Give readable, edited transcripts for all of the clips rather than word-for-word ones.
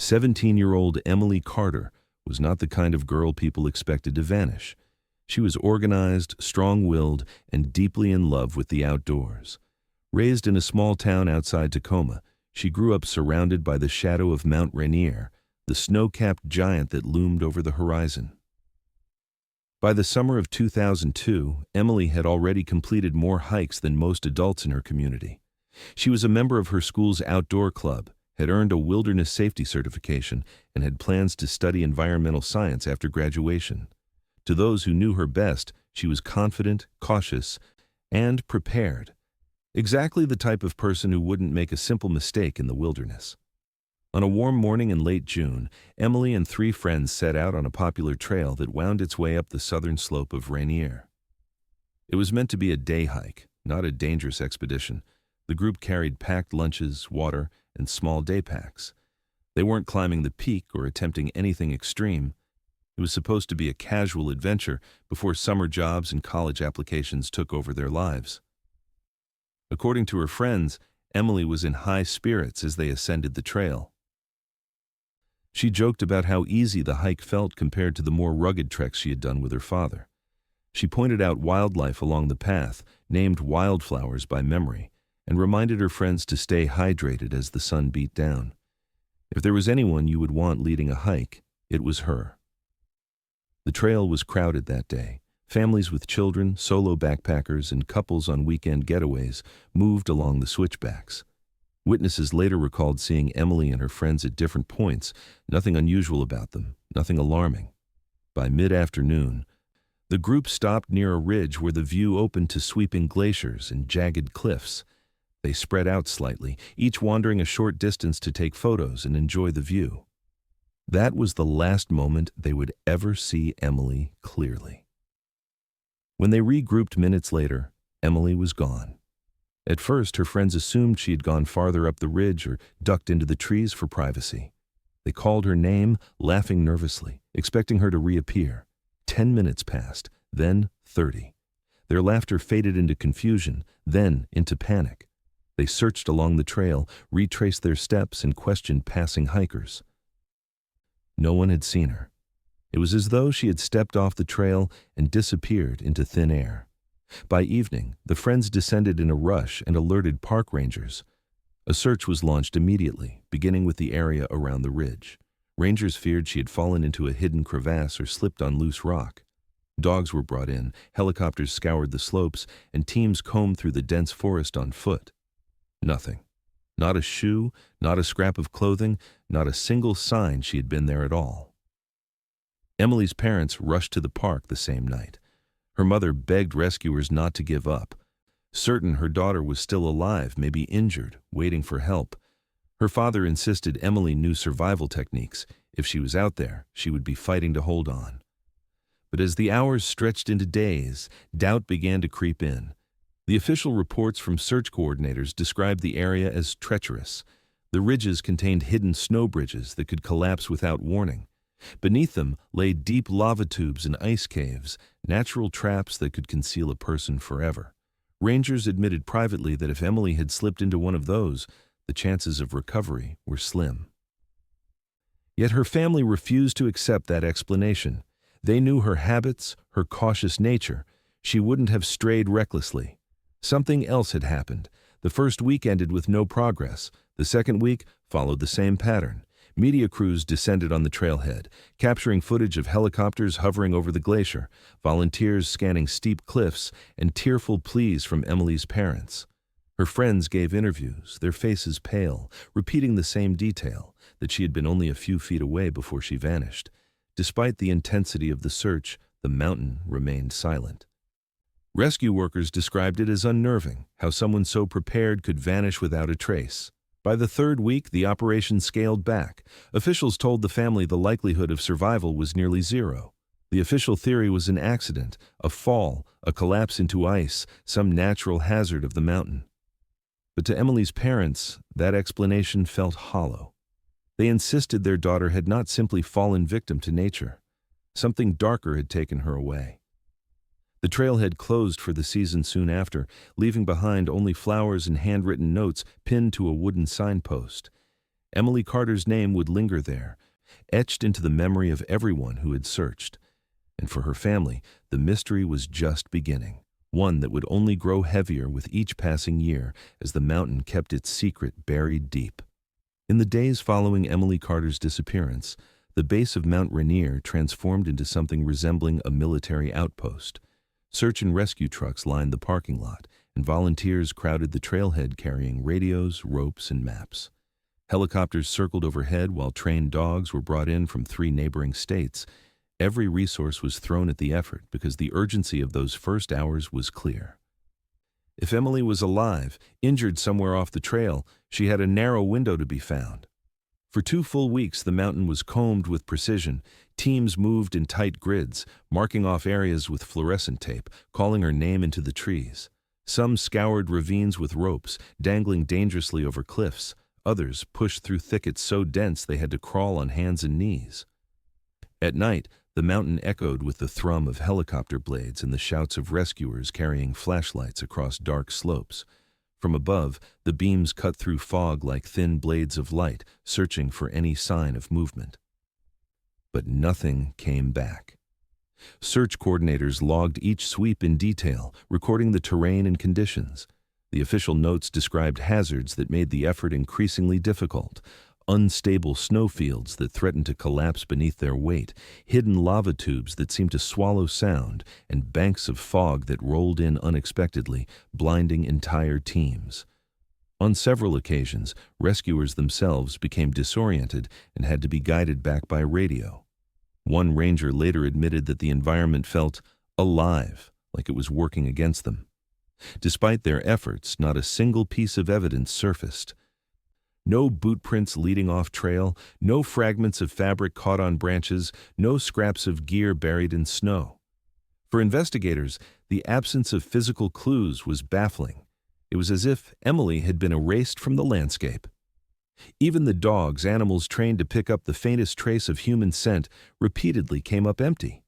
17-year-old Emily Carter was not the kind of girl people expected to vanish. She was organized, strong-willed, and deeply in love with the outdoors. Raised in a small town outside Tacoma, she grew up surrounded by the shadow of Mount Rainier, the snow-capped giant that loomed over the horizon. By the summer of 2002, Emily had already completed more hikes than most adults in her community. She was a member of her school's outdoor club, had earned a wilderness safety certification, and had plans to study environmental science after graduation. To those who knew her best, she was confident, cautious, and prepared. Exactly the type of person who wouldn't make a simple mistake in the wilderness. On a warm morning in late June, Emily and 3 friends set out on a popular trail that wound its way up the southern slope of Rainier. It was meant to be a day hike, not a dangerous expedition. The group carried packed lunches, water, and small day packs. They weren't climbing the peak or attempting anything extreme. It was supposed to be a casual adventure before summer jobs and college applications took over their lives. According to her friends, Emily was in high spirits as they ascended the trail. She joked about how easy the hike felt compared to the more rugged treks she had done with her father. She pointed out wildlife along the path, named wildflowers by memory, and reminded her friends to stay hydrated as the sun beat down. If there was anyone you would want leading a hike, it was her. The trail was crowded that day. Families with children, solo backpackers, and couples on weekend getaways moved along the switchbacks. Witnesses later recalled seeing Emily and her friends at different points, nothing unusual about them, nothing alarming. By mid-afternoon, the group stopped near a ridge where the view opened to sweeping glaciers and jagged cliffs. They spread out slightly, each wandering a short distance to take photos and enjoy the view. That was the last moment they would ever see Emily clearly. When they regrouped minutes later, Emily was gone. At first, her friends assumed she had gone farther up the ridge or ducked into the trees for privacy. They called her name, laughing nervously, expecting her to reappear. 10 minutes passed, then 30. Their laughter faded into confusion, then into panic. They searched along the trail, retraced their steps, and questioned passing hikers. No one had seen her. It was as though she had stepped off the trail and disappeared into thin air. By evening, the friends descended in a rush and alerted park rangers. A search was launched immediately, beginning with the area around the ridge. Rangers feared she had fallen into a hidden crevasse or slipped on loose rock. Dogs were brought in, helicopters scoured the slopes, and teams combed through the dense forest on foot. Nothing. Not a shoe, not a scrap of clothing, not a single sign she had been there at all. Emily's parents rushed to the park the same night. Her mother begged rescuers not to give up. Certain her daughter was still alive, maybe injured, waiting for help. Her father insisted Emily knew survival techniques. If she was out there, she would be fighting to hold on. But as the hours stretched into days, doubt began to creep in. The official reports from search coordinators described the area as treacherous. The ridges contained hidden snow bridges that could collapse without warning. Beneath them lay deep lava tubes and ice caves, natural traps that could conceal a person forever. Rangers admitted privately that if Emily had slipped into one of those, the chances of recovery were slim. Yet her family refused to accept that explanation. They knew her habits, her cautious nature. She wouldn't have strayed recklessly. Something else had happened. The first week ended with no progress. The second week followed the same pattern. Media crews descended on the trailhead, capturing footage of helicopters hovering over the glacier, volunteers scanning steep cliffs, and tearful pleas from Emily's parents. Her friends gave interviews, their faces pale, repeating the same detail, that she had been only a few feet away before she vanished. Despite the intensity of the search, the mountain remained silent. Rescue workers described it as unnerving, how someone so prepared could vanish without a trace. By the third week, the operation scaled back. Officials told the family the likelihood of survival was nearly zero. The official theory was an accident, a fall, a collapse into ice, some natural hazard of the mountain. But to Emily's parents, that explanation felt hollow. They insisted their daughter had not simply fallen victim to nature. Something darker had taken her away. The trailhead closed for the season soon after, leaving behind only flowers and handwritten notes pinned to a wooden signpost. Emily Carter's name would linger there, etched into the memory of everyone who had searched. And for her family, the mystery was just beginning, one that would only grow heavier with each passing year as the mountain kept its secret buried deep. In the days following Emily Carter's disappearance, the base of Mount Rainier transformed into something resembling a military outpost. Search and rescue trucks lined the parking lot, and volunteers crowded the trailhead carrying radios, ropes, and maps. Helicopters circled overhead while trained dogs were brought in from 3 neighboring states. Every resource was thrown at the effort because the urgency of those first hours was clear. If Emily was alive, injured somewhere off the trail, she had a narrow window to be found. For 2 full weeks, the mountain was combed with precision. Teams moved in tight grids, marking off areas with fluorescent tape, calling her name into the trees. Some scoured ravines with ropes, dangling dangerously over cliffs. Others pushed through thickets so dense they had to crawl on hands and knees. At night, the mountain echoed with the thrum of helicopter blades and the shouts of rescuers carrying flashlights across dark slopes. From above, the beams cut through fog like thin blades of light, searching for any sign of movement. But nothing came back. Search coordinators logged each sweep in detail, recording the terrain and conditions. The official notes described hazards that made the effort increasingly difficult. Unstable snowfields that threatened to collapse beneath their weight, hidden lava tubes that seemed to swallow sound, and banks of fog that rolled in unexpectedly, blinding entire teams. On several occasions, rescuers themselves became disoriented and had to be guided back by radio. One ranger later admitted that the environment felt alive, like it was working against them. Despite their efforts, not a single piece of evidence surfaced. No boot prints leading off trail, no fragments of fabric caught on branches, no scraps of gear buried in snow. For investigators, the absence of physical clues was baffling. It was as if Emily had been erased from the landscape. Even the dogs, animals trained to pick up the faintest trace of human scent, repeatedly came up empty.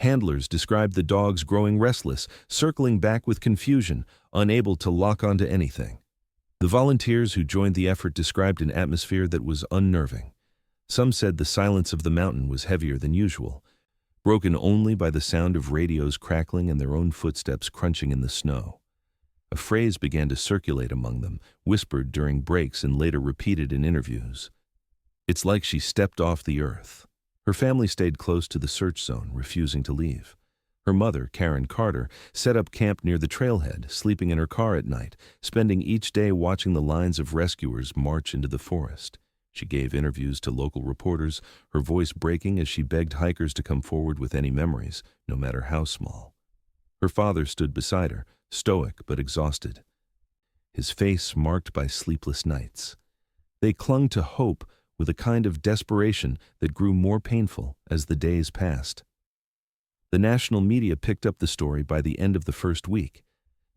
Handlers described the dogs growing restless, circling back with confusion, unable to lock onto anything. The volunteers who joined the effort described an atmosphere that was unnerving. Some said the silence of the mountain was heavier than usual, broken only by the sound of radios crackling and their own footsteps crunching in the snow. A phrase began to circulate among them, whispered during breaks and later repeated in interviews. "It's like she stepped off the earth." Her family stayed close to the search zone, refusing to leave. Her mother, Karen Carter, set up camp near the trailhead, sleeping in her car at night, spending each day watching the lines of rescuers march into the forest. She gave interviews to local reporters, her voice breaking as she begged hikers to come forward with any memories, no matter how small. Her father stood beside her, stoic but exhausted, his face marked by sleepless nights. They clung to hope with a kind of desperation that grew more painful as the days passed. The national media picked up the story by the end of the first week.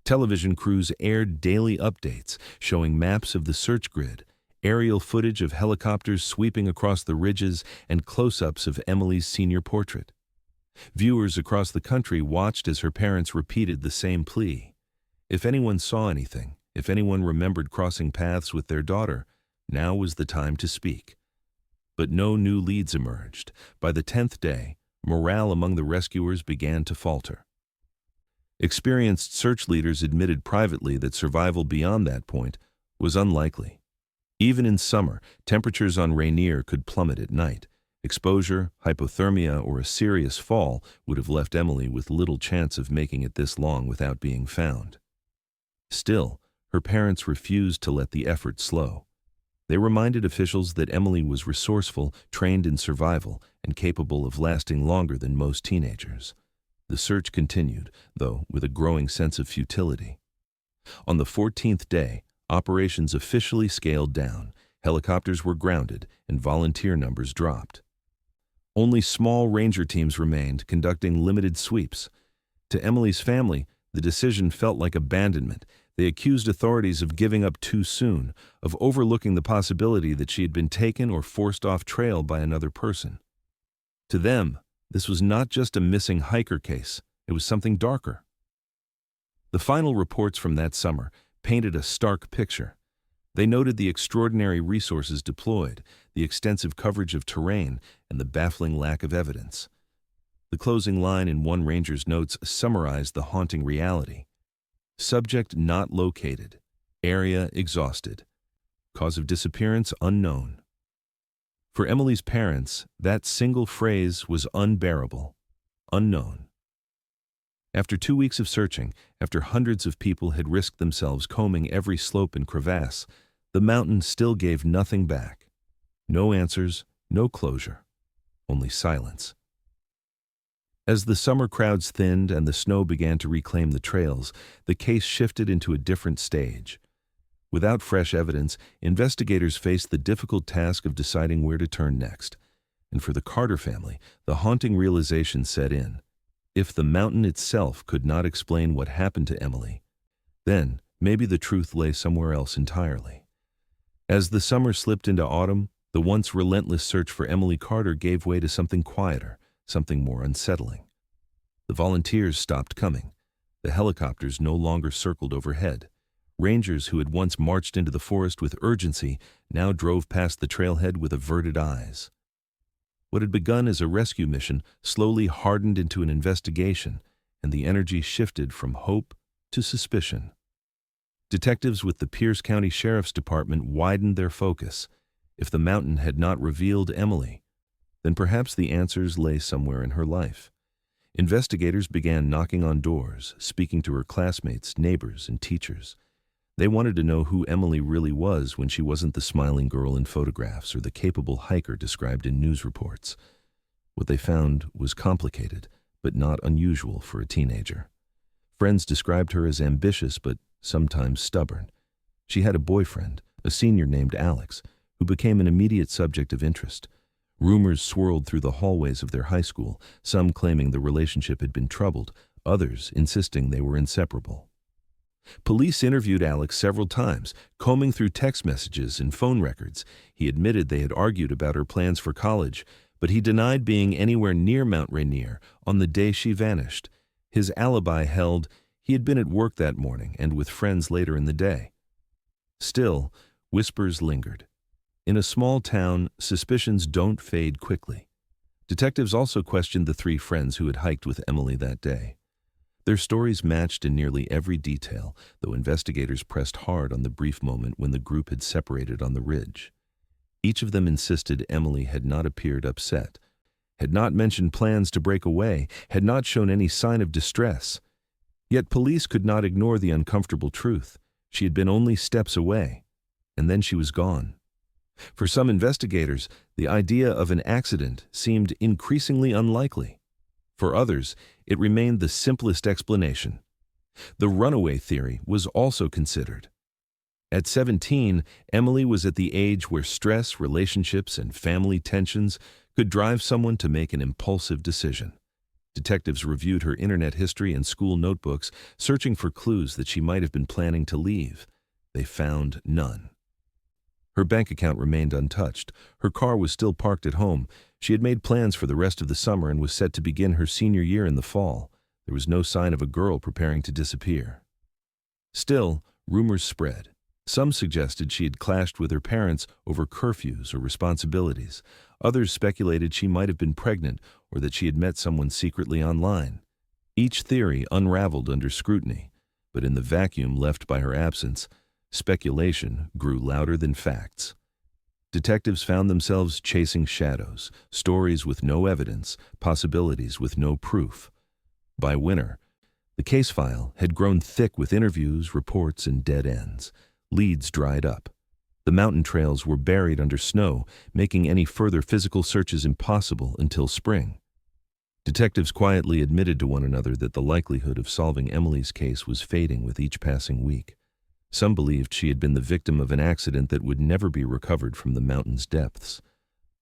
Television crews aired daily updates showing maps of the search grid, aerial footage of helicopters sweeping across the ridges, and close-ups of Emily's senior portrait. Viewers across the country watched as her parents repeated the same plea. If anyone saw anything, if anyone remembered crossing paths with their daughter, now was the time to speak. But no new leads emerged. By the 10th day, morale among the rescuers began to falter. Experienced search leaders admitted privately that survival beyond that point was unlikely. Even in summer, temperatures on Rainier could plummet at night. Exposure, hypothermia, or a serious fall would have left Emily with little chance of making it this long without being found. Still, her parents refused to let the effort slow. They reminded officials that Emily was resourceful, trained in survival, and capable of lasting longer than most teenagers. The search continued, though with a growing sense of futility. On the 14th day, operations officially scaled down, helicopters were grounded, and volunteer numbers dropped. Only small ranger teams remained, conducting limited sweeps. To Emily's family, the decision felt like abandonment. They accused authorities of giving up too soon, of overlooking the possibility that she had been taken or forced off trail by another person. To them, this was not just a missing hiker case, it was something darker. The final reports from that summer painted a stark picture. They noted the extraordinary resources deployed, the extensive coverage of terrain, and the baffling lack of evidence. The closing line in one ranger's notes summarized the haunting reality. Subject not located. Area exhausted. Cause of disappearance unknown. For Emily's parents, that single phrase was unbearable. Unknown. After 2 weeks of searching, after hundreds of people had risked themselves combing every slope and crevasse, the mountain still gave nothing back. No answers, no closure, only silence. As the summer crowds thinned and the snow began to reclaim the trails, the case shifted into a different stage. Without fresh evidence, investigators faced the difficult task of deciding where to turn next. And for the Carter family, the haunting realization set in. If the mountain itself could not explain what happened to Emily, then maybe the truth lay somewhere else entirely. As the summer slipped into autumn, the once relentless search for Emily Carter gave way to something quieter, something more unsettling. The volunteers stopped coming. The helicopters no longer circled overhead. Rangers who had once marched into the forest with urgency now drove past the trailhead with averted eyes. What had begun as a rescue mission slowly hardened into an investigation, and the energy shifted from hope to suspicion. Detectives with the Pierce County Sheriff's Department widened their focus. If the mountain had not revealed Emily, then perhaps the answers lay somewhere in her life. Investigators began knocking on doors, speaking to her classmates, neighbors, and teachers. They wanted to know who Emily really was when she wasn't the smiling girl in photographs or the capable hiker described in news reports. What they found was complicated, but not unusual for a teenager. Friends described her as ambitious but sometimes stubborn. She had a boyfriend, a senior named Alex, who became an immediate subject of interest. Rumors swirled through the hallways of their high school, some claiming the relationship had been troubled, others insisting they were inseparable. Police interviewed Alex several times, combing through text messages and phone records. He admitted they had argued about her plans for college, but he denied being anywhere near Mount Rainier on the day she vanished. His alibi held. He had been at work that morning and with friends later in the day. Still, whispers lingered. In a small town, suspicions don't fade quickly. Detectives also questioned the 3 friends who had hiked with Emily that day. Their stories matched in nearly every detail, though investigators pressed hard on the brief moment when the group had separated on the ridge. Each of them insisted Emily had not appeared upset, had not mentioned plans to break away, had not shown any sign of distress. Yet police could not ignore the uncomfortable truth. She had been only steps away, and then she was gone. For some investigators, the idea of an accident seemed increasingly unlikely. For others, it remained the simplest explanation. The runaway theory was also considered. At 17, Emily was at the age where stress, relationships, and family tensions could drive someone to make an impulsive decision. Detectives reviewed her internet history and school notebooks, searching for clues that she might have been planning to leave. They found none. Her bank account remained untouched. Her car was still parked at home. She had made plans for the rest of the summer and was set to begin her senior year in the fall. There was no sign of a girl preparing to disappear. Still, rumors spread. Some suggested she had clashed with her parents over curfews or responsibilities. Others speculated she might have been pregnant or that she had met someone secretly online. Each theory unraveled under scrutiny, but in the vacuum left by her absence, speculation grew louder than facts. Detectives found themselves chasing shadows, stories with no evidence, possibilities with no proof. By winter, the case file had grown thick with interviews, reports, and dead ends. Leads dried up. The mountain trails were buried under snow, making any further physical searches impossible until spring. Detectives quietly admitted to one another that the likelihood of solving Emily's case was fading with each passing week. Some believed she had been the victim of an accident that would never be recovered from the mountain's depths.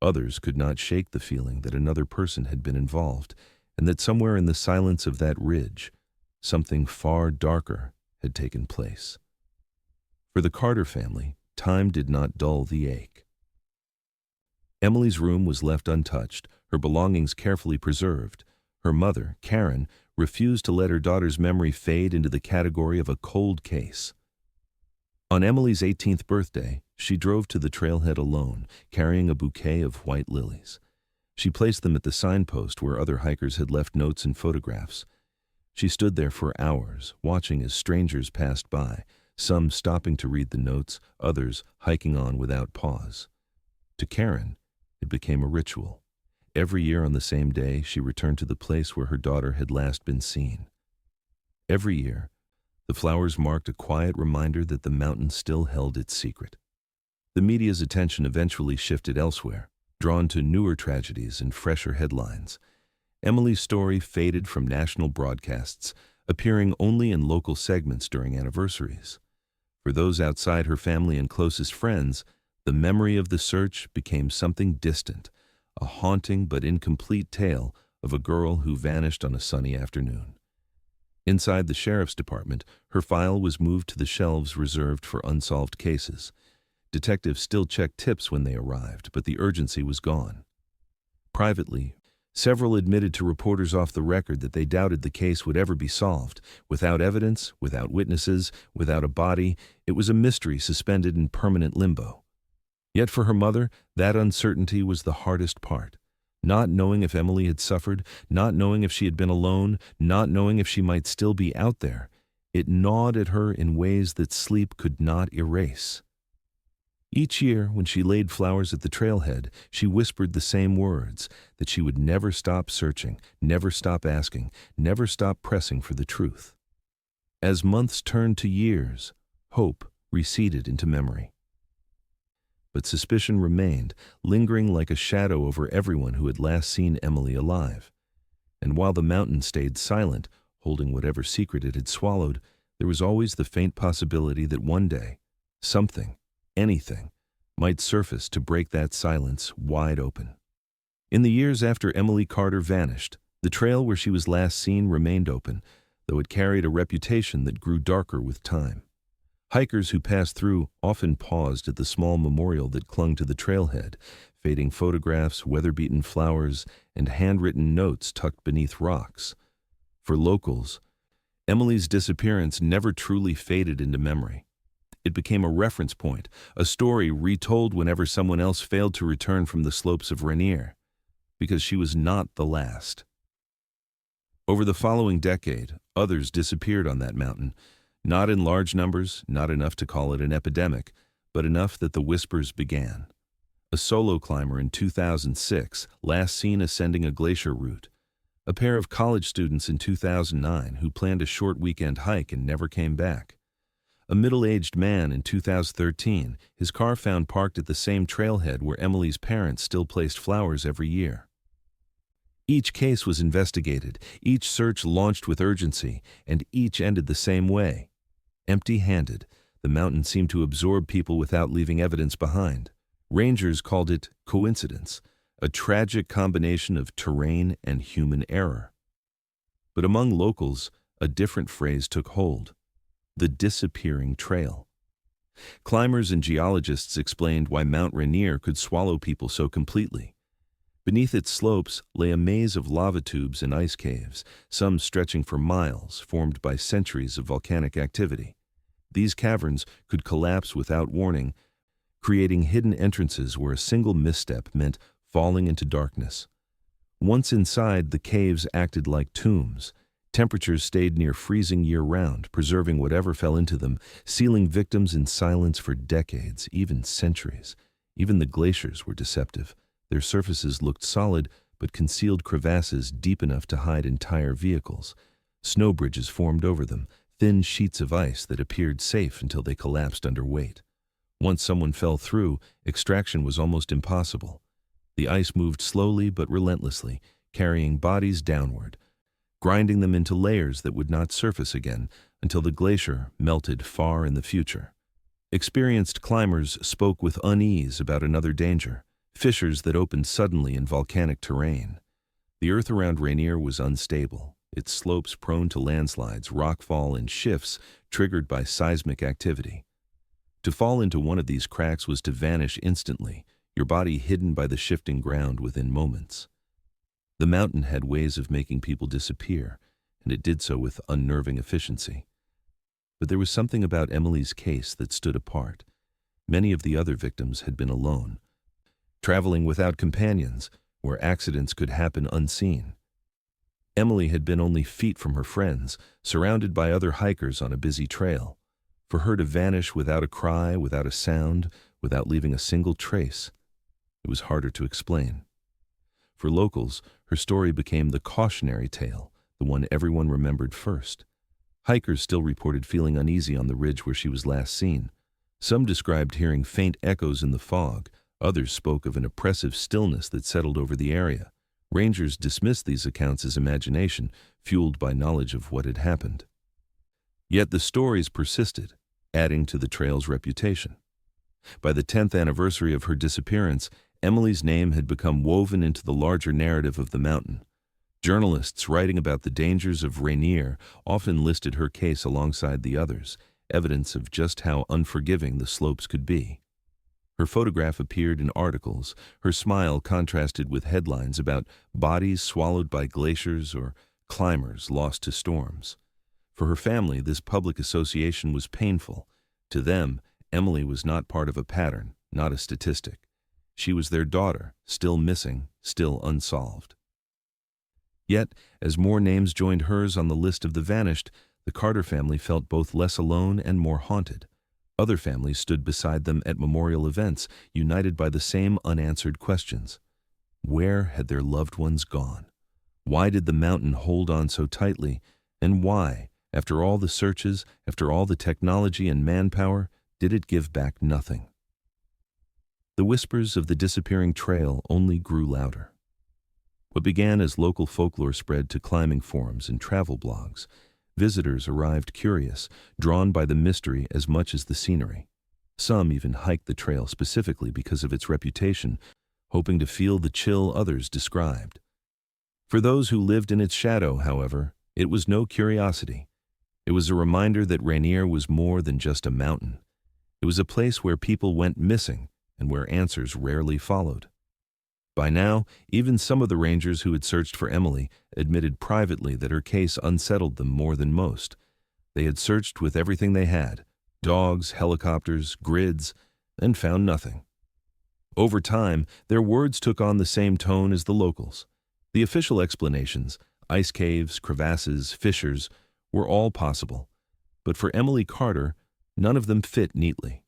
Others could not shake the feeling that another person had been involved, and that somewhere in the silence of that ridge, something far darker had taken place. For the Carter family, time did not dull the ache. Emily's room was left untouched, her belongings carefully preserved. Her mother, Karen, refused to let her daughter's memory fade into the category of a cold case. On Emily's 18th birthday, she drove to the trailhead alone, carrying a bouquet of white lilies. She placed them at the signpost where other hikers had left notes and photographs. She stood there for hours, watching as strangers passed by, some stopping to read the notes, others hiking on without pause. To Karen, it became a ritual. Every year on the same day, she returned to the place where her daughter had last been seen. Every year, the flowers marked a quiet reminder that the mountain still held its secret. The media's attention eventually shifted elsewhere, drawn to newer tragedies and fresher headlines. Emily's story faded from national broadcasts, appearing only in local segments during anniversaries. For those outside her family and closest friends, the memory of the search became something distant, a haunting but incomplete tale of a girl who vanished on a sunny afternoon. Inside the sheriff's department, her file was moved to the shelves reserved for unsolved cases. Detectives still checked tips when they arrived, but the urgency was gone. Privately, several admitted to reporters off the record that they doubted the case would ever be solved. Without evidence, without witnesses, without a body, it was a mystery suspended in permanent limbo. Yet for her mother, that uncertainty was the hardest part. Not knowing if Emily had suffered, not knowing if she had been alone, not knowing if she might still be out there, it gnawed at her in ways that sleep could not erase. Each year, when she laid flowers at the trailhead, she whispered the same words, that she would never stop searching, never stop asking, never stop pressing for the truth. As months turned to years, hope receded into memory. But suspicion remained, lingering like a shadow over everyone who had last seen Emily alive. And while the mountain stayed silent, holding whatever secret it had swallowed, there was always the faint possibility that one day, something, anything, might surface to break that silence wide open. In the years after Emily Carter vanished, the trail where she was last seen remained open, though it carried a reputation that grew darker with time. Hikers who passed through often paused at the small memorial that clung to the trailhead, fading photographs, weather-beaten flowers, and handwritten notes tucked beneath rocks. For locals, Emily's disappearance never truly faded into memory. It became a reference point, a story retold whenever someone else failed to return from the slopes of Rainier, because she was not the last. Over the following decade, others disappeared on that mountain, not in large numbers, not enough to call it an epidemic, but enough that the whispers began. A solo climber in 2006, last seen ascending a glacier route. A pair of college students in 2009 who planned a short weekend hike and never came back. A middle-aged man in 2013, his car found parked at the same trailhead where Emily's parents still placed flowers every year. Each case was investigated, each search launched with urgency, and each ended the same way. Empty-handed, the mountain seemed to absorb people without leaving evidence behind. Rangers called it coincidence, a tragic combination of terrain and human error. But among locals, a different phrase took hold: the disappearing trail. Climbers and geologists explained why Mount Rainier could swallow people so completely. Beneath its slopes lay a maze of lava tubes and ice caves, some stretching for miles, formed by centuries of volcanic activity. These caverns could collapse without warning, creating hidden entrances where a single misstep meant falling into darkness. Once inside, the caves acted like tombs. Temperatures stayed near freezing year-round, preserving whatever fell into them, sealing victims in silence for decades, even centuries. Even the glaciers were deceptive. Their surfaces looked solid, but concealed crevasses deep enough to hide entire vehicles. Snow bridges formed over them, thin sheets of ice that appeared safe until they collapsed under weight. Once someone fell through, extraction was almost impossible. The ice moved slowly but relentlessly, carrying bodies downward, grinding them into layers that would not surface again until the glacier melted far in the future. Experienced climbers spoke with unease about another danger: fissures that opened suddenly in volcanic terrain. The earth around Rainier was unstable, its slopes prone to landslides, rockfall, and shifts triggered by seismic activity. To fall into one of these cracks was to vanish instantly, your body hidden by the shifting ground within moments. The mountain had ways of making people disappear, and it did so with unnerving efficiency. But there was something about Emily's case that stood apart. Many of the other victims had been alone, traveling without companions, where accidents could happen unseen. Emily had been only feet from her friends, surrounded by other hikers on a busy trail. For her to vanish without a cry, without a sound, without leaving a single trace, it was harder to explain. For locals, her story became the cautionary tale, the one everyone remembered first. Hikers still reported feeling uneasy on the ridge where she was last seen. Some described hearing faint echoes in the fog. Others spoke of an oppressive stillness that settled over the area. Rangers dismissed these accounts as imagination, fueled by knowledge of what had happened. Yet the stories persisted, adding to the trail's reputation. By the 10th anniversary of her disappearance, Emily's name had become woven into the larger narrative of the mountain. Journalists writing about the dangers of Rainier often listed her case alongside the others, evidence of just how unforgiving the slopes could be. Her photograph appeared in articles, her smile contrasted with headlines about bodies swallowed by glaciers or climbers lost to storms. For her family, this public association was painful. To them, Emily was not part of a pattern, not a statistic. She was their daughter, still missing, still unsolved. Yet, as more names joined hers on the list of the vanished, the Carter family felt both less alone and more haunted. Other families stood beside them at memorial events, united by the same unanswered questions. Where had their loved ones gone? Why did the mountain hold on so tightly? And why, after all the searches, after all the technology and manpower, did it give back nothing? The whispers of the disappearing trail only grew louder. What began as local folklore spread to climbing forums and travel blogs. Visitors arrived curious, drawn by the mystery as much as the scenery. Some even hiked the trail specifically because of its reputation, hoping to feel the chill others described. For those who lived in its shadow, however, it was no curiosity. It was a reminder that Rainier was more than just a mountain. It was a place where people went missing and where answers rarely followed. By now, even some of the rangers who had searched for Emily admitted privately that her case unsettled them more than most. They had searched with everything they had, dogs, helicopters, grids, and found nothing. Over time, their words took on the same tone as the locals. The official explanations, ice caves, crevasses, fissures, were all possible. But for Emily Carter, none of them fit neatly.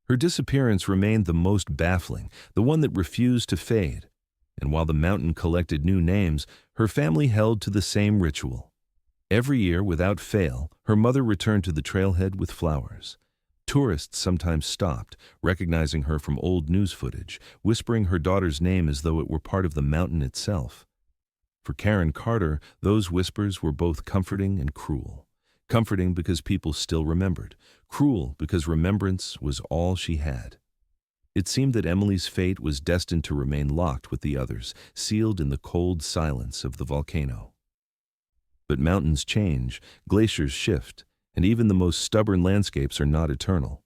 Her disappearance remained the most baffling, the one that refused to fade. And while the mountain collected new names, her family held to the same ritual. Every year, without fail, her mother returned to the trailhead with flowers. Tourists sometimes stopped, recognizing her from old news footage, whispering her daughter's name as though it were part of the mountain itself. For Karen Carter, those whispers were both comforting and cruel. Comforting because people still remembered. Cruel because remembrance was all she had. It seemed that Emily's fate was destined to remain locked with the others, sealed in the cold silence of the volcano. But mountains change, glaciers shift, and even the most stubborn landscapes are not eternal.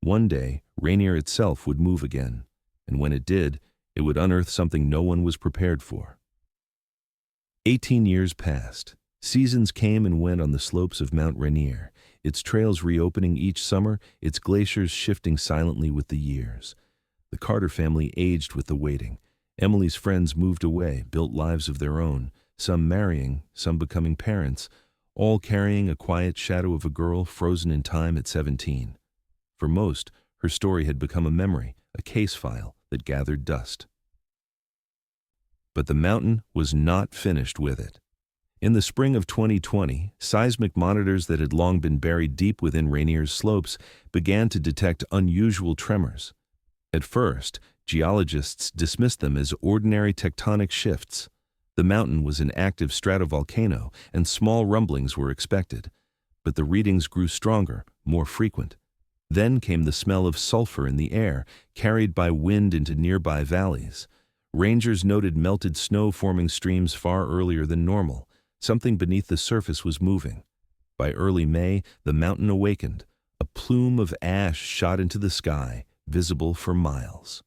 One day, Rainier itself would move again, and when it did, it would unearth something no one was prepared for. 18 years passed. Seasons came and went on the slopes of Mount Rainier, its trails reopening each summer, its glaciers shifting silently with the years. The Carter family aged with the waiting. Emily's friends moved away, built lives of their own, some marrying, some becoming parents, all carrying a quiet shadow of a girl frozen in time at 17. For most, her story had become a memory, a case file that gathered dust. But the mountain was not finished with it. In the spring of 2020, seismic monitors that had long been buried deep within Rainier's slopes began to detect unusual tremors. At first, geologists dismissed them as ordinary tectonic shifts. The mountain was an active stratovolcano, and small rumblings were expected. But the readings grew stronger, more frequent. Then came the smell of sulfur in the air, carried by wind into nearby valleys. Rangers noted melted snow forming streams far earlier than normal. Something beneath the surface was moving. By early May, the mountain awakened. A plume of ash shot into the sky, visible for miles.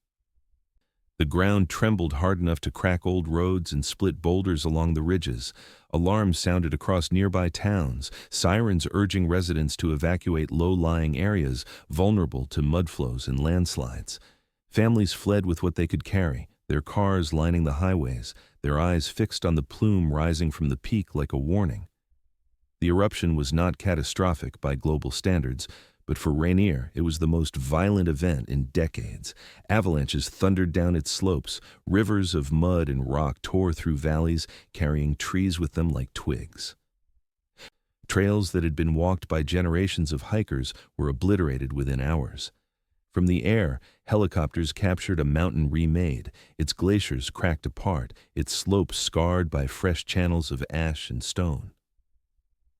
The ground trembled hard enough to crack old roads and split boulders along the ridges. Alarms sounded across nearby towns, sirens urging residents to evacuate low-lying areas vulnerable to mudflows and landslides. Families fled with what they could carry, their cars lining the highways, their eyes fixed on the plume rising from the peak like a warning. The eruption was not catastrophic by global standards, but for Rainier, it was the most violent event in decades. Avalanches thundered down its slopes, rivers of mud and rock tore through valleys, carrying trees with them like twigs. Trails that had been walked by generations of hikers were obliterated within hours. From the air, helicopters captured a mountain remade, its glaciers cracked apart, its slopes scarred by fresh channels of ash and stone.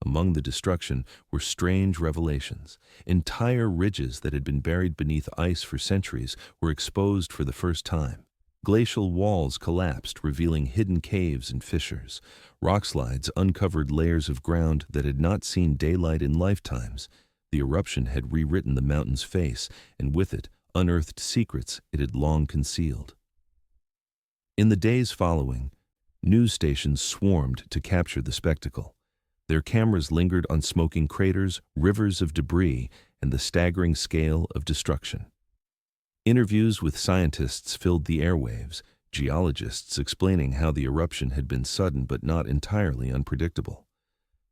Among the destruction were strange revelations. Entire ridges that had been buried beneath ice for centuries were exposed for the first time. Glacial walls collapsed, revealing hidden caves and fissures. Rockslides uncovered layers of ground that had not seen daylight in lifetimes. The eruption had rewritten the mountain's face, and with it, unearthed secrets it had long concealed. In the days following, news stations swarmed to capture the spectacle. Their cameras lingered on smoking craters, rivers of debris, and the staggering scale of destruction. Interviews with scientists filled the airwaves, geologists explaining how the eruption had been sudden but not entirely unpredictable.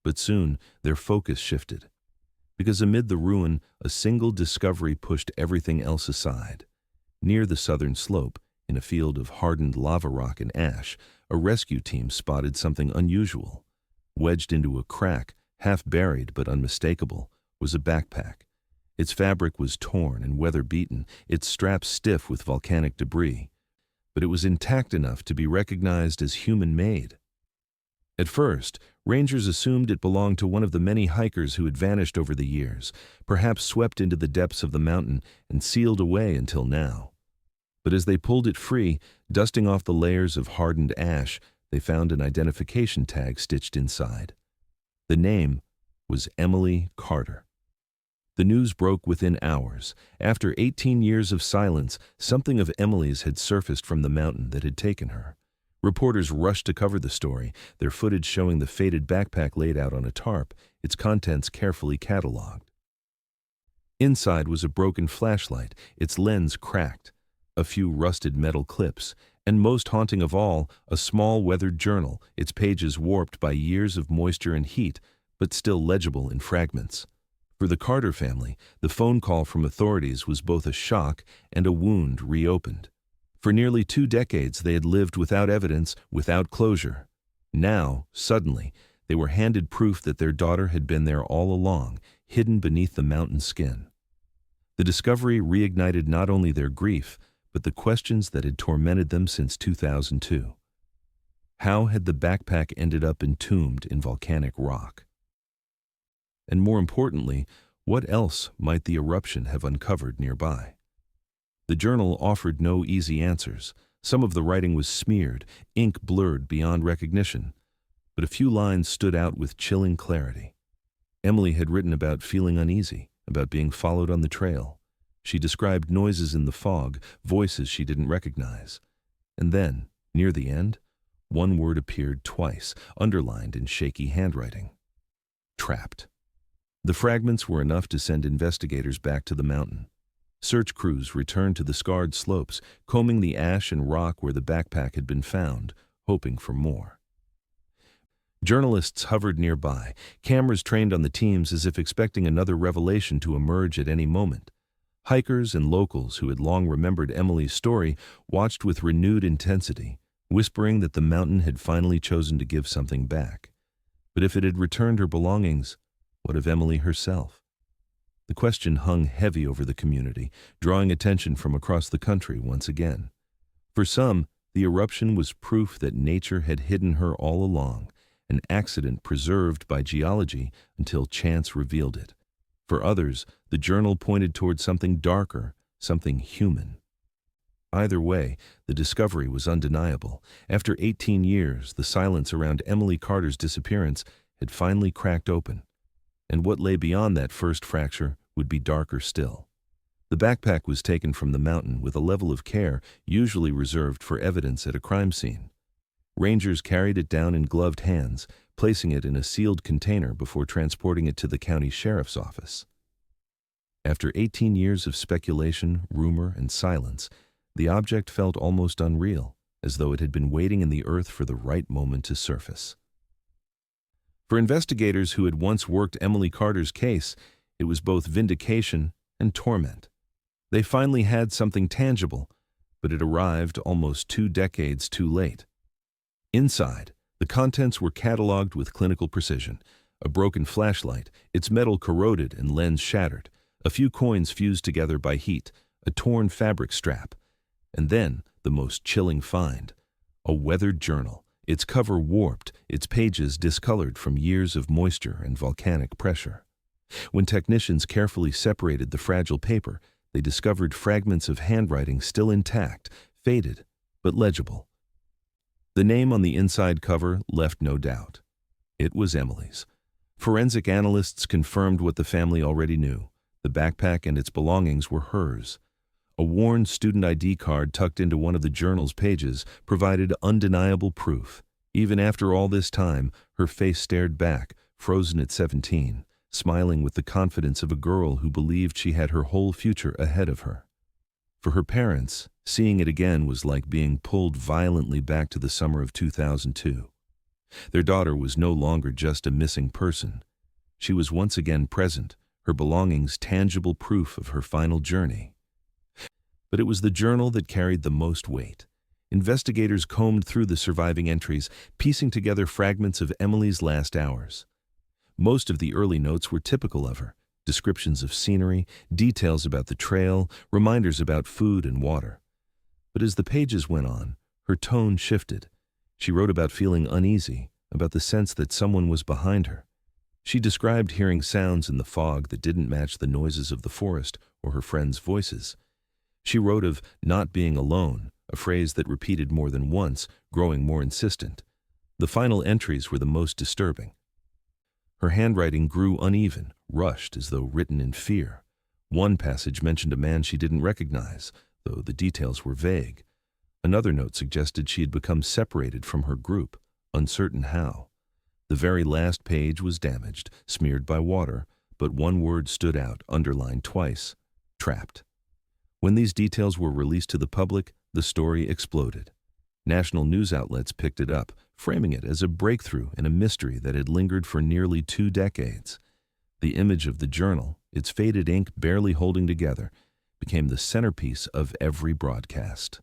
But soon, their focus shifted. Because amid the ruin, a single discovery pushed everything else aside. Near the southern slope, in a field of hardened lava rock and ash, a rescue team spotted something unusual. Wedged into a crack, half buried but unmistakable, was a backpack. Its fabric was torn and weather-beaten, its straps stiff with volcanic debris, but it was intact enough to be recognized as human-made. At first, rangers assumed it belonged to one of the many hikers who had vanished over the years, perhaps swept into the depths of the mountain and sealed away until now. But as they pulled it free, dusting off the layers of hardened ash, they found an identification tag stitched inside. The name was Emily Carter. The news broke within hours. After 18 years of silence, something of Emily's had surfaced from the mountain that had taken her. Reporters rushed to cover the story, their footage showing the faded backpack laid out on a tarp, its contents carefully catalogued. Inside was a broken flashlight, its lens cracked, a few rusted metal clips, and most haunting of all, a small weathered journal, its pages warped by years of moisture and heat, but still legible in fragments. For the Carter family, the phone call from authorities was both a shock and a wound reopened. For nearly 2 decades, they had lived without evidence, without closure. Now, suddenly, they were handed proof that their daughter had been there all along, hidden beneath the mountain skin. The discovery reignited not only their grief, but the questions that had tormented them since 2002. How had the backpack ended up entombed in volcanic rock? And more importantly, what else might the eruption have uncovered nearby? The journal offered no easy answers. Some of the writing was smeared, ink blurred beyond recognition, but a few lines stood out with chilling clarity. Emily had written about feeling uneasy, about being followed on the trail. She described noises in the fog, voices she didn't recognize. And then, near the end, one word appeared twice, underlined in shaky handwriting. Trapped. The fragments were enough to send investigators back to the mountain. Search crews returned to the scarred slopes, combing the ash and rock where the backpack had been found, hoping for more. Journalists hovered nearby, cameras trained on the teams as if expecting another revelation to emerge at any moment. Hikers and locals who had long remembered Emily's story watched with renewed intensity, whispering that the mountain had finally chosen to give something back. But if it had returned her belongings, what of Emily herself? The question hung heavy over the community, drawing attention from across the country once again. For some, the eruption was proof that nature had hidden her all along, an accident preserved by geology until chance revealed it. For others, the journal pointed toward something darker, something human. Either way, the discovery was undeniable. After 18 years, the silence around Emily Carter's disappearance had finally cracked open. And what lay beyond that first fracture would be darker still. The backpack was taken from the mountain with a level of care usually reserved for evidence at a crime scene. Rangers carried it down in gloved hands, placing it in a sealed container before transporting it to the county sheriff's office. After 18 years of speculation, rumor, and silence, the object felt almost unreal, as though it had been waiting in the earth for the right moment to surface. For investigators who had once worked Emily Carter's case, it was both vindication and torment. They finally had something tangible, but it arrived almost 2 decades too late. Inside, the contents were cataloged with clinical precision. A broken flashlight, its metal corroded and lens shattered, a few coins fused together by heat, a torn fabric strap, and then the most chilling find, a weathered journal, its cover warped, its pages discolored from years of moisture and volcanic pressure. When technicians carefully separated the fragile paper, they discovered fragments of handwriting still intact, faded, but legible. The name on the inside cover left no doubt. It was Emily's. Forensic analysts confirmed what the family already knew. The backpack and its belongings were hers. A worn student ID card tucked into one of the journal's pages provided undeniable proof. Even after all this time, her face stared back, frozen at 17, smiling with the confidence of a girl who believed she had her whole future ahead of her. For her parents, seeing it again was like being pulled violently back to the summer of 2002. Their daughter was no longer just a missing person. She was once again present, her belongings tangible proof of her final journey. But it was the journal that carried the most weight. Investigators combed through the surviving entries, piecing together fragments of Emily's last hours. Most of the early notes were typical of her: descriptions of scenery, details about the trail, reminders about food and water. But as the pages went on, her tone shifted. She wrote about feeling uneasy, about the sense that someone was behind her. She described hearing sounds in the fog that didn't match the noises of the forest or her friends' voices. She wrote of not being alone, a phrase that repeated more than once, growing more insistent. The final entries were the most disturbing. Her handwriting grew uneven, rushed as though written in fear. One passage mentioned a man she didn't recognize, though the details were vague. Another note suggested she had become separated from her group, uncertain how. The very last page was damaged, smeared by water, but one word stood out, underlined twice: trapped. When these details were released to the public, the story exploded. National news outlets picked it up, framing it as a breakthrough in a mystery that had lingered for nearly 2 decades. The image of the journal, its faded ink barely holding together, became the centerpiece of every broadcast.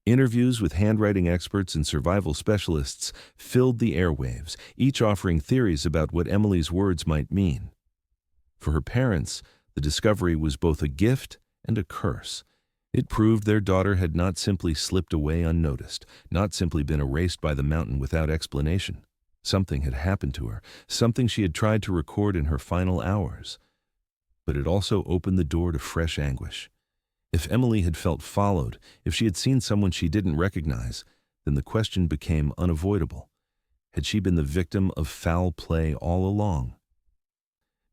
Interviews with handwriting experts and survival specialists filled the airwaves, each offering theories about what Emily's words might mean. For her parents, the discovery was both a gift and a curse. It proved their daughter had not simply slipped away unnoticed, not simply been erased by the mountain without explanation. Something had happened to her, something she had tried to record in her final hours. But it also opened the door to fresh anguish. If Emily had felt followed, if she had seen someone she didn't recognize, then the question became unavoidable. Had she been the victim of foul play all along?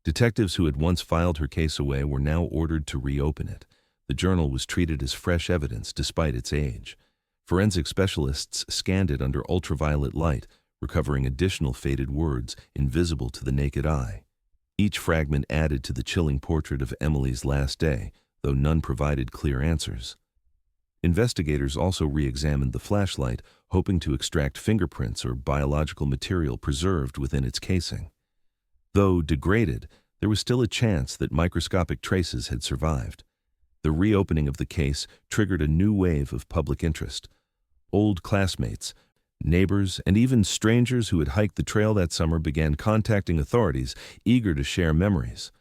Detectives who had once filed her case away were now ordered to reopen it. The journal was treated as fresh evidence despite its age. Forensic specialists scanned it under ultraviolet light, recovering additional faded words invisible to the naked eye. Each fragment added to the chilling portrait of Emily's last day, though none provided clear answers. Investigators also re-examined the flashlight, hoping to extract fingerprints or biological material preserved within its casing. Though degraded, there was still a chance that microscopic traces had survived. The reopening of the case triggered a new wave of public interest. Old classmates, neighbors, and even strangers who had hiked the trail that summer began contacting authorities, eager to share memories.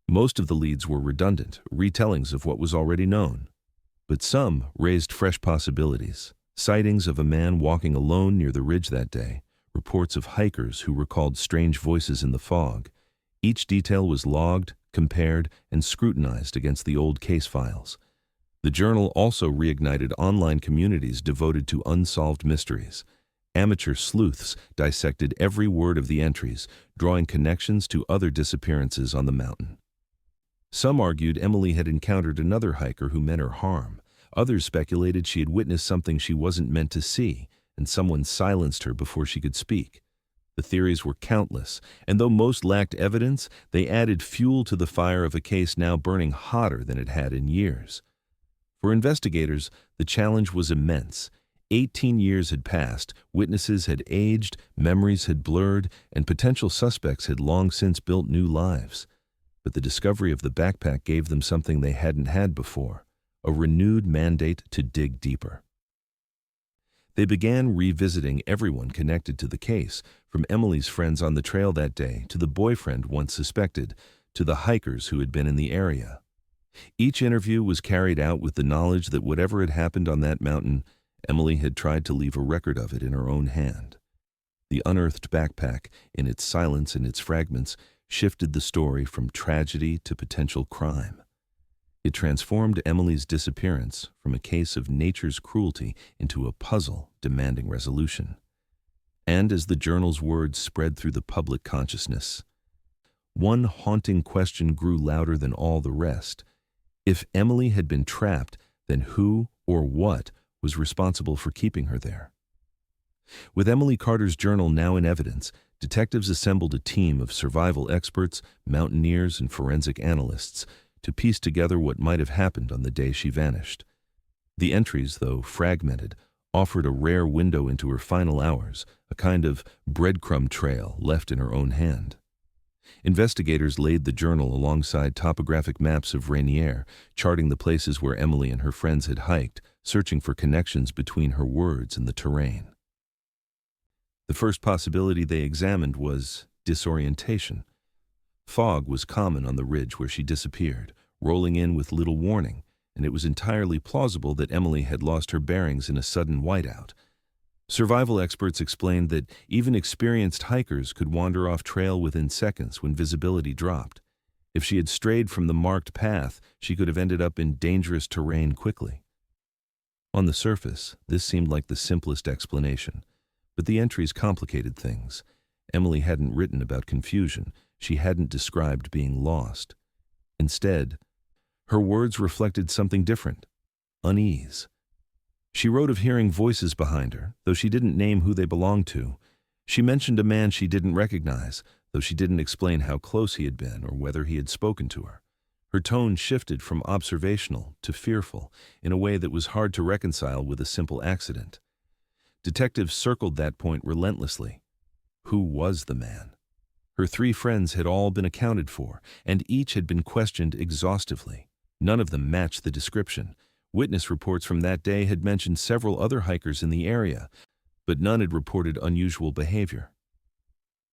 Most of the leads were redundant, retellings of what was already known. But some raised fresh possibilities. Sightings of a man walking alone near the ridge that day, reports of hikers who recalled strange voices in the fog. Each detail was logged, compared, and scrutinized against the old case files. The journal also reignited online communities devoted to unsolved mysteries. Amateur sleuths dissected every word of the entries, drawing connections to other disappearances on the mountain. Some argued Emily had encountered another hiker who meant her harm. Others speculated she had witnessed something she wasn't meant to see, and someone silenced her before she could speak. The theories were countless, and though most lacked evidence, they added fuel to the fire of a case now burning hotter than it had in years. For investigators, the challenge was immense. 18 years had passed, witnesses had aged, memories had blurred, and potential suspects had long since built new lives. But the discovery of the backpack gave them something they hadn't had before, a renewed mandate to dig deeper. They began revisiting everyone connected to the case, from Emily's friends on the trail that day to the boyfriend once suspected, to the hikers who had been in the area. Each interview was carried out with the knowledge that whatever had happened on that mountain, Emily had tried to leave a record of it in her own hand. The unearthed backpack, in its silence and its fragments, shifted the story from tragedy to potential crime. It transformed Emily's disappearance from a case of nature's cruelty into a puzzle demanding resolution. And as the journal's words spread through the public consciousness, one haunting question grew louder than all the rest. If Emily had been trapped, then who or what was responsible for keeping her there? With Emily Carter's journal now in evidence, detectives assembled a team of survival experts, mountaineers, and forensic analysts to piece together what might have happened on the day she vanished. The entries, though fragmented, offered a rare window into her final hours, a kind of breadcrumb trail left in her own hand. Investigators laid the journal alongside topographic maps of Rainier, charting the places where Emily and her friends had hiked, searching for connections between her words and the terrain. The first possibility they examined was disorientation. Fog was common on the ridge where she disappeared, rolling in with little warning, and it was entirely plausible that Emily had lost her bearings in a sudden whiteout. Survival experts explained that even experienced hikers could wander off trail within seconds when visibility dropped. If she had strayed from the marked path, she could have ended up in dangerous terrain quickly. On the surface, this seemed like the simplest explanation, but the entries complicated things. Emily hadn't written about confusion. She hadn't described being lost. Instead, her words reflected something different: unease. She wrote of hearing voices behind her, though she didn't name who they belonged to. She mentioned a man she didn't recognize, though she didn't explain how close he had been or whether he had spoken to her. Her tone shifted from observational to fearful in a way that was hard to reconcile with a simple accident. Detectives circled that point relentlessly. Who was the man? Her 3 friends had all been accounted for, and each had been questioned exhaustively. None of them matched the description. Witness reports from that day had mentioned several other hikers in the area, but none had reported unusual behavior.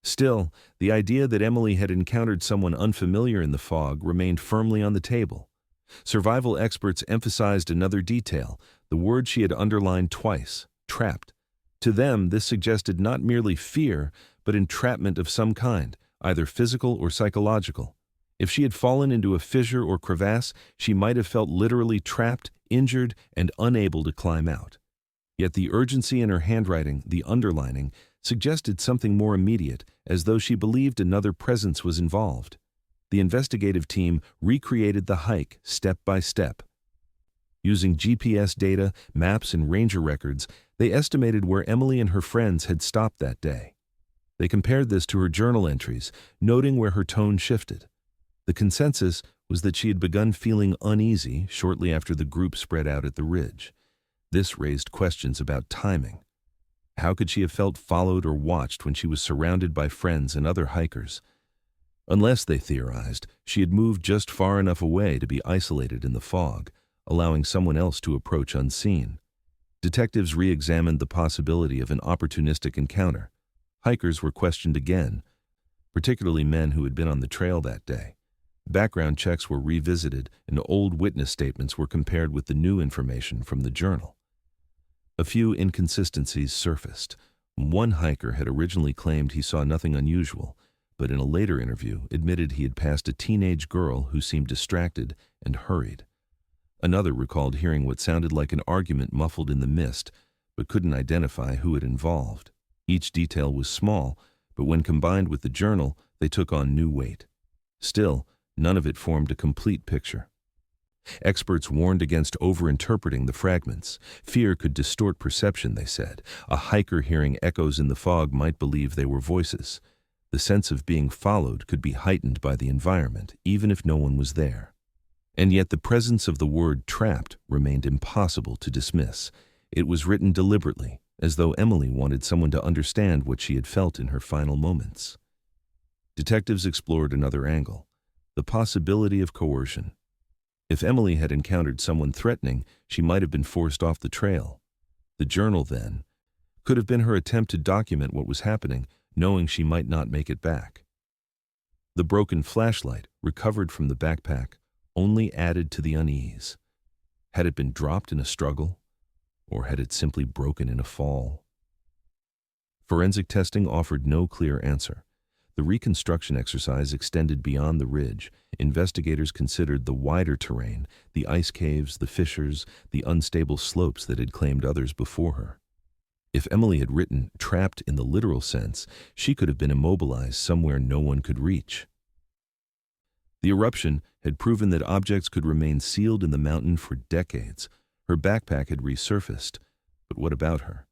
Still, the idea that Emily had encountered someone unfamiliar in the fog remained firmly on the table. Survival experts emphasized another detail, the word she had underlined twice: trapped. To them, this suggested not merely fear, but entrapment of some kind, either physical or psychological. If she had fallen into a fissure or crevasse, she might have felt literally trapped, injured, and unable to climb out. Yet the urgency in her handwriting, the underlining, suggested something more immediate, as though she believed another presence was involved. The investigative team recreated the hike step by step. Using GPS data, maps, and ranger records, they estimated where Emily and her friends had stopped that day. They compared this to her journal entries, noting where her tone shifted. The consensus was that she had begun feeling uneasy shortly after the group spread out at the ridge. This raised questions about timing. How could she have felt followed or watched when she was surrounded by friends and other hikers? Unless, they theorized, she had moved just far enough away to be isolated in the fog, allowing someone else to approach unseen. Detectives re-examined the possibility of an opportunistic encounter. Hikers were questioned again, particularly men who had been on the trail that day. Background checks were revisited, and old witness statements were compared with the new information from the journal. A few inconsistencies surfaced. One hiker had originally claimed he saw nothing unusual, but in a later interview admitted he had passed a teenage girl who seemed distracted and hurried. Another recalled hearing what sounded like an argument muffled in the mist, but couldn't identify who it involved. Each detail was small, but when combined with the journal, they took on new weight. Still, none of it formed a complete picture. Experts warned against overinterpreting the fragments. Fear could distort perception, they said. A hiker hearing echoes in the fog might believe they were voices. The sense of being followed could be heightened by the environment, even if no one was there. And yet the presence of the word trapped remained impossible to dismiss. It was written deliberately, as though Emily wanted someone to understand what she had felt in her final moments. Detectives explored another angle, the possibility of coercion. If Emily had encountered someone threatening, she might have been forced off the trail. The journal, then, could have been her attempt to document what was happening, knowing she might not make it back. The broken flashlight, recovered from the backpack, only added to the unease. Had it been dropped in a struggle, or had it simply broken in a fall? Forensic testing offered no clear answer. The reconstruction exercise extended beyond the ridge. Investigators considered the wider terrain, the ice caves, the fissures, the unstable slopes that had claimed others before her. If Emily had written trapped in the literal sense, she could have been immobilized somewhere no one could reach. The eruption had proven that objects could remain sealed in the mountain for decades. Her backpack had resurfaced, but what about her?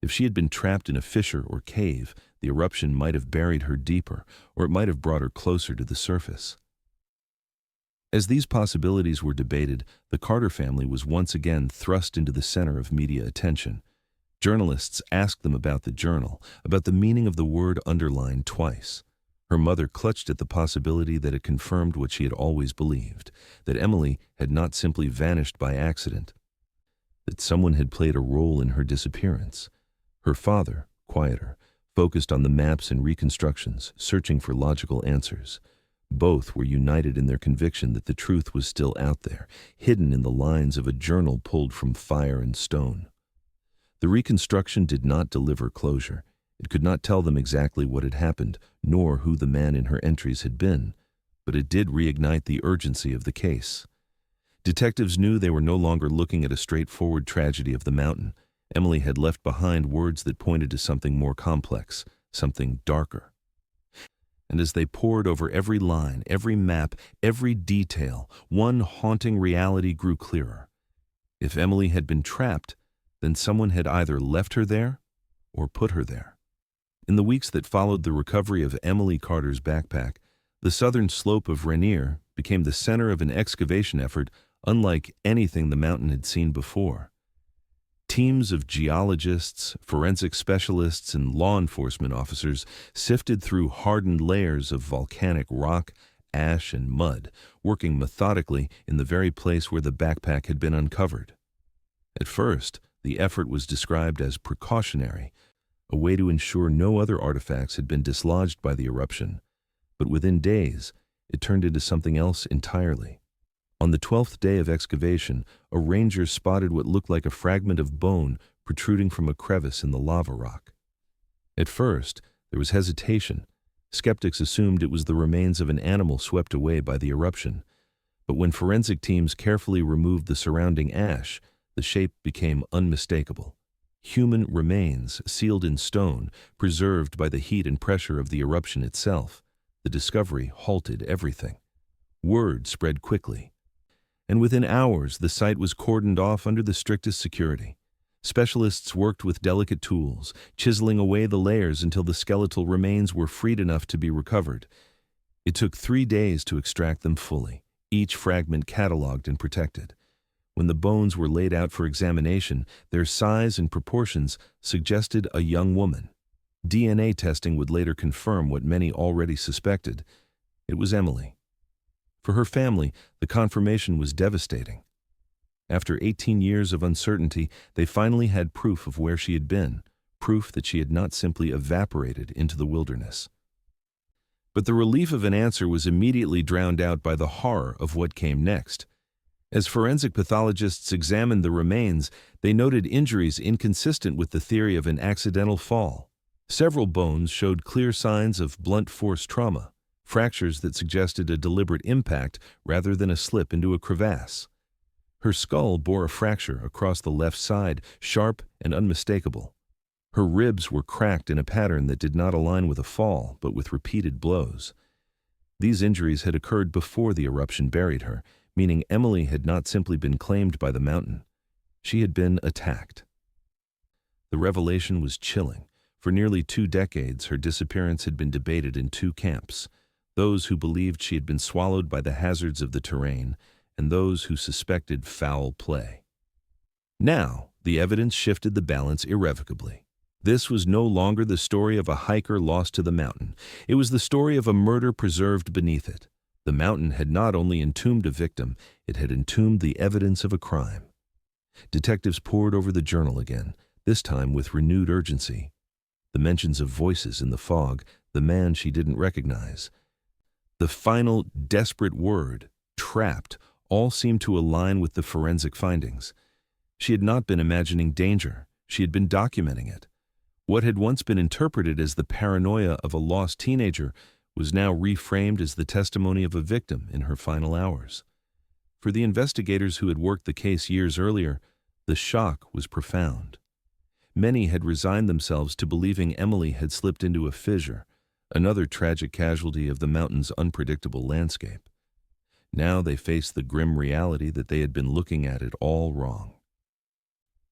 If she had been trapped in a fissure or cave, the eruption might have buried her deeper, or it might have brought her closer to the surface. As these possibilities were debated, the Carter family was once again thrust into the center of media attention. Journalists asked them about the journal, about the meaning of the word underlined twice. Her mother clutched at the possibility that it confirmed what she had always believed, that Emily had not simply vanished by accident, that someone had played a role in her disappearance. Her father, quieter, focused on the maps and reconstructions, searching for logical answers. Both were united in their conviction that the truth was still out there, hidden in the lines of a journal pulled from fire and stone. The reconstruction did not deliver closure. It could not tell them exactly what had happened, nor who the man in her entries had been, but it did reignite the urgency of the case. Detectives knew they were no longer looking at a straightforward tragedy of the mountain. Emily had left behind words that pointed to something more complex, something darker. And as they pored over every line, every map, every detail, one haunting reality grew clearer. If Emily had been trapped, then someone had either left her there or put her there. In the weeks that followed the recovery of Emily Carter's backpack, the southern slope of Rainier became the center of an excavation effort unlike anything the mountain had seen before. Teams of geologists, forensic specialists, and law enforcement officers sifted through hardened layers of volcanic rock, ash, and mud, working methodically in the very place where the backpack had been uncovered. At first, the effort was described as precautionary, a way to ensure no other artifacts had been dislodged by the eruption. But within days, it turned into something else entirely. On the 12th day of excavation, a ranger spotted what looked like a fragment of bone protruding from a crevice in the lava rock. At first, there was hesitation. Skeptics assumed it was the remains of an animal swept away by the eruption. But when forensic teams carefully removed the surrounding ash, the shape became unmistakable. Human remains, sealed in stone, preserved by the heat and pressure of the eruption itself. The discovery halted everything. Word spread quickly. And within hours, the site was cordoned off under the strictest security. Specialists worked with delicate tools, chiseling away the layers until the skeletal remains were freed enough to be recovered. It took 3 days to extract them fully, each fragment cataloged and protected. When the bones were laid out for examination, their size and proportions suggested a young woman. DNA testing would later confirm what many already suspected. It was Emily. For her family, the confirmation was devastating. After 18 years of uncertainty, they finally had proof of where she had been, proof that she had not simply evaporated into the wilderness. But the relief of an answer was immediately drowned out by the horror of what came next. As forensic pathologists examined the remains, they noted injuries inconsistent with the theory of an accidental fall. Several bones showed clear signs of blunt force trauma, fractures that suggested a deliberate impact rather than a slip into a crevasse. Her skull bore a fracture across the left side, sharp and unmistakable. Her ribs were cracked in a pattern that did not align with a fall, but with repeated blows. These injuries had occurred before the eruption buried her, meaning Emily had not simply been claimed by the mountain. She had been attacked. The revelation was chilling. For nearly 2 decades, her disappearance had been debated in 2 camps: those who believed she had been swallowed by the hazards of the terrain, and those who suspected foul play. Now, the evidence shifted the balance irrevocably. This was no longer the story of a hiker lost to the mountain. It was the story of a murder preserved beneath it. The mountain had not only entombed a victim, it had entombed the evidence of a crime. Detectives pored over the journal again, this time with renewed urgency. The mentions of voices in the fog, the man she didn't recognize. The final desperate word, trapped, all seemed to align with the forensic findings. She had not been imagining danger, she had been documenting it. What had once been interpreted as the paranoia of a lost teenager was now reframed as the testimony of a victim in her final hours. For the investigators who had worked the case years earlier, the shock was profound. Many had resigned themselves to believing Emily had slipped into a fissure, another tragic casualty of the mountain's unpredictable landscape. Now they faced the grim reality that they had been looking at it all wrong.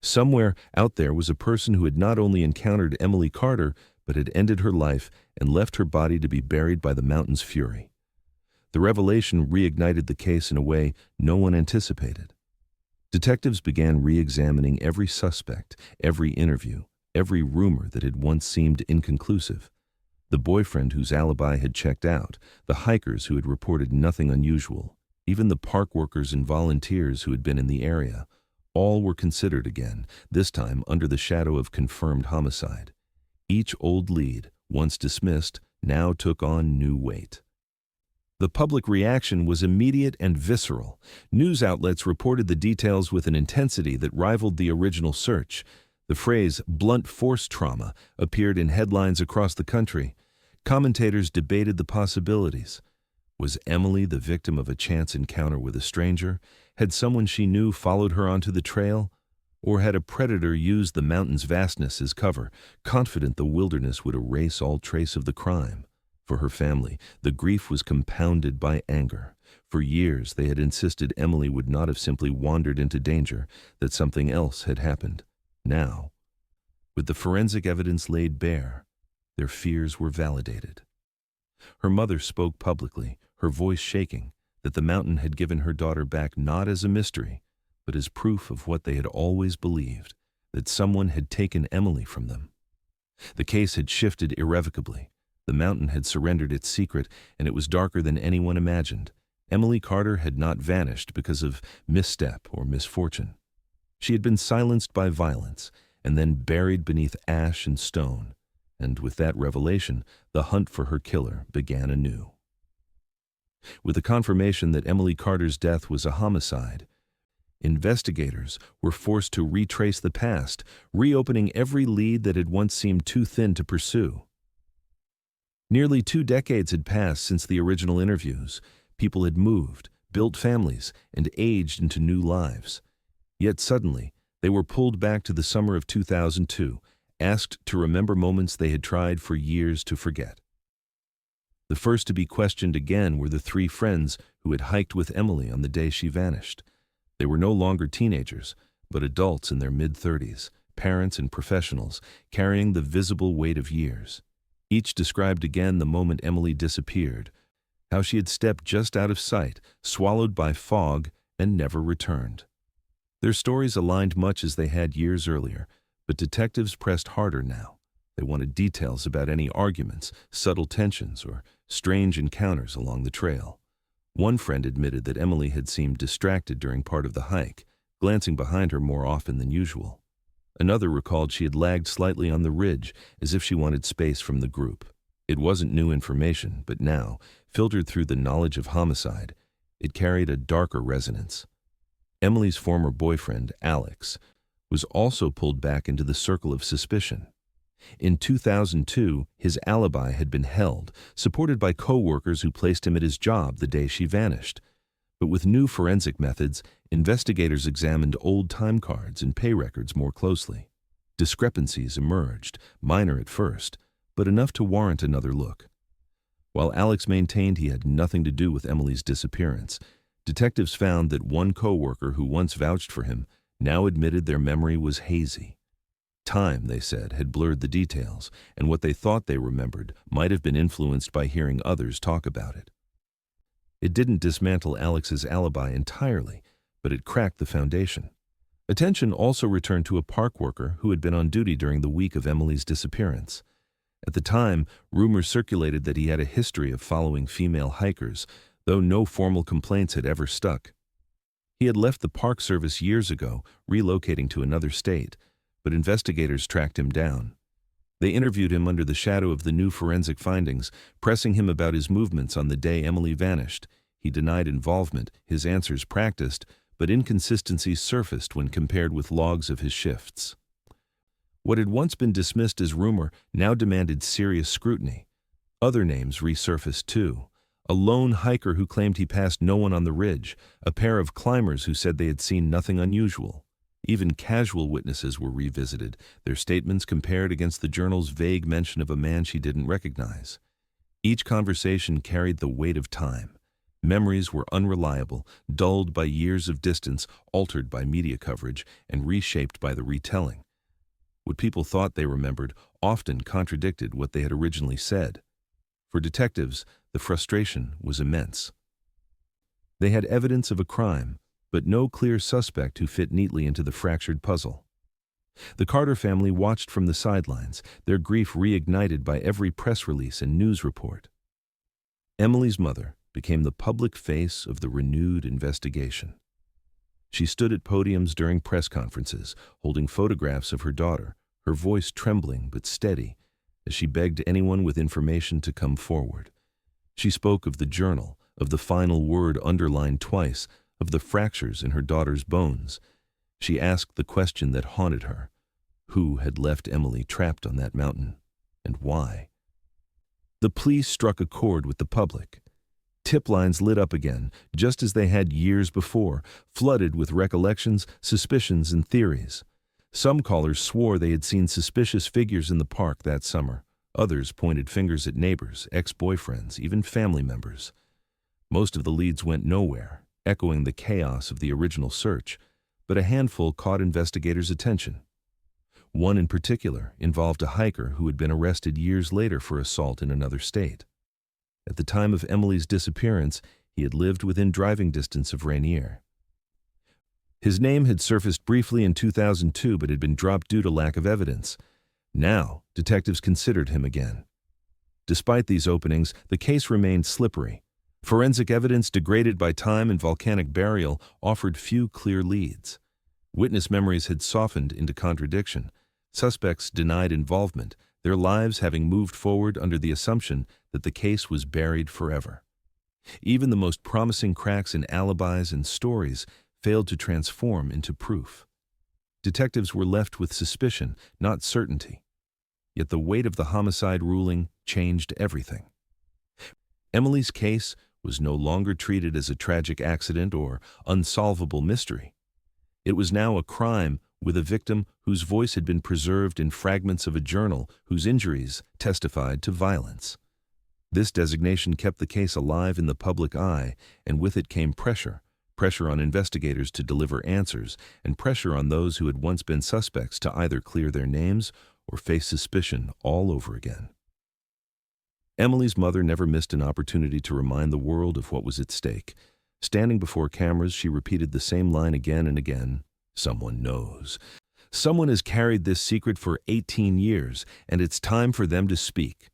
Somewhere out there was a person who had not only encountered Emily Carter, but had ended her life and left her body to be buried by the mountain's fury. The revelation reignited the case in a way no one anticipated. Detectives began re-examining every suspect, every interview, every rumor that had once seemed inconclusive. The boyfriend whose alibi had checked out, the hikers who had reported nothing unusual, even the park workers and volunteers who had been in the area. All were considered again, this time under the shadow of confirmed homicide. Each old lead, once dismissed, now took on new weight. The public reaction was immediate and visceral. News outlets reported the details with an intensity that rivaled the original search. The phrase "blunt force trauma" appeared in headlines across the country. Commentators debated the possibilities. Was Emily the victim of a chance encounter with a stranger? Had someone she knew followed her onto the trail? Or had a predator used the mountain's vastness as cover, confident the wilderness would erase all trace of the crime? For her family, the grief was compounded by anger. For years, they had insisted Emily would not have simply wandered into danger, that something else had happened. Now, with the forensic evidence laid bare, their fears were validated. Her mother spoke publicly, her voice shaking, that the mountain had given her daughter back not as a mystery, but as proof of what they had always believed, that someone had taken Emily from them. The case had shifted irrevocably. The mountain had surrendered its secret, and it was darker than anyone imagined. Emily Carter had not vanished because of misstep or misfortune. She had been silenced by violence, and then buried beneath ash and stone. And with that revelation, the hunt for her killer began anew. With the confirmation that Emily Carter's death was a homicide, investigators were forced to retrace the past, reopening every lead that had once seemed too thin to pursue. Nearly 2 decades had passed since the original interviews. People had moved, built families, and aged into new lives. Yet suddenly, they were pulled back to the summer of 2002, asked to remember moments they had tried for years to forget. The first to be questioned again were the 3 friends who had hiked with Emily on the day she vanished. They were no longer teenagers, but adults in their mid-30s, parents and professionals, carrying the visible weight of years. Each described again the moment Emily disappeared, how she had stepped just out of sight, swallowed by fog, and never returned. Their stories aligned much as they had years earlier, but detectives pressed harder now. They wanted details about any arguments, subtle tensions, or strange encounters along the trail. One friend admitted that Emily had seemed distracted during part of the hike, glancing behind her more often than usual. Another recalled she had lagged slightly on the ridge, as if she wanted space from the group. It wasn't new information, but now, filtered through the knowledge of homicide, it carried a darker resonance. Emily's former boyfriend, Alex, was also pulled back into the circle of suspicion. In 2002, his alibi had been held, supported by co-workers who placed him at his job the day she vanished. But with new forensic methods, investigators examined old time cards and pay records more closely. Discrepancies emerged, minor at first, but enough to warrant another look. While Alex maintained he had nothing to do with Emily's disappearance, detectives found that one co-worker who once vouched for him now admitted their memory was hazy. Time, they said, had blurred the details, and what they thought they remembered might have been influenced by hearing others talk about it. It didn't dismantle Alex's alibi entirely, but it cracked the foundation. Attention also returned to a park worker who had been on duty during the week of Emily's disappearance. At the time, rumors circulated that he had a history of following female hikers, though no formal complaints had ever stuck. He had left the Park Service years ago, relocating to another state, but investigators tracked him down. They interviewed him under the shadow of the new forensic findings, pressing him about his movements on the day Emily vanished. He denied involvement, his answers practiced, but inconsistencies surfaced when compared with logs of his shifts. What had once been dismissed as rumor now demanded serious scrutiny. Other names resurfaced too. A lone hiker who claimed he passed no one on the ridge, a pair of climbers who said they had seen nothing unusual. Even casual witnesses were revisited, their statements compared against the journal's vague mention of a man she didn't recognize. Each conversation carried the weight of time. Memories were unreliable, dulled by years of distance, altered by media coverage, and reshaped by the retelling. What people thought they remembered often contradicted what they had originally said. For detectives, the frustration was immense. They had evidence of a crime, but no clear suspect who fit neatly into the fractured puzzle. The Carter family watched from the sidelines, their grief reignited by every press release and news report. Emily's mother became the public face of the renewed investigation. She stood at podiums during press conferences, holding photographs of her daughter, her voice trembling but steady, as she begged anyone with information to come forward. She spoke of the journal, of the final word underlined twice, of the fractures in her daughter's bones. She asked the question that haunted her: who had left Emily trapped on that mountain, and why? The plea struck a chord with the public. Tip lines lit up again, just as they had years before, flooded with recollections, suspicions, and theories. Some callers swore they had seen suspicious figures in the park that summer. Others pointed fingers at neighbors, ex-boyfriends, even family members. Most of the leads went nowhere, echoing the chaos of the original search, but a handful caught investigators' attention. One in particular involved a hiker who had been arrested years later for assault in another state. At the time of Emily's disappearance, he had lived within driving distance of Rainier. His name had surfaced briefly in 2002 but had been dropped due to lack of evidence. Now, detectives considered him again. Despite these openings, the case remained slippery. Forensic evidence degraded by time and volcanic burial offered few clear leads. Witness memories had softened into contradiction. Suspects denied involvement, their lives having moved forward under the assumption that the case was buried forever. Even the most promising cracks in alibis and stories failed to transform into proof. Detectives were left with suspicion, not certainty. Yet the weight of the homicide ruling changed everything. Emily's case was no longer treated as a tragic accident or unsolvable mystery. It was now a crime with a victim whose voice had been preserved in fragments of a journal whose injuries testified to violence. This designation kept the case alive in the public eye, and with it came pressure on investigators to deliver answers, and pressure on those who had once been suspects to either clear their names or face suspicion all over again. Emily's mother never missed an opportunity to remind the world of what was at stake. Standing before cameras, she repeated the same line again and again: "Someone knows. Someone has carried this secret for 18 years, and it's time for them to speak."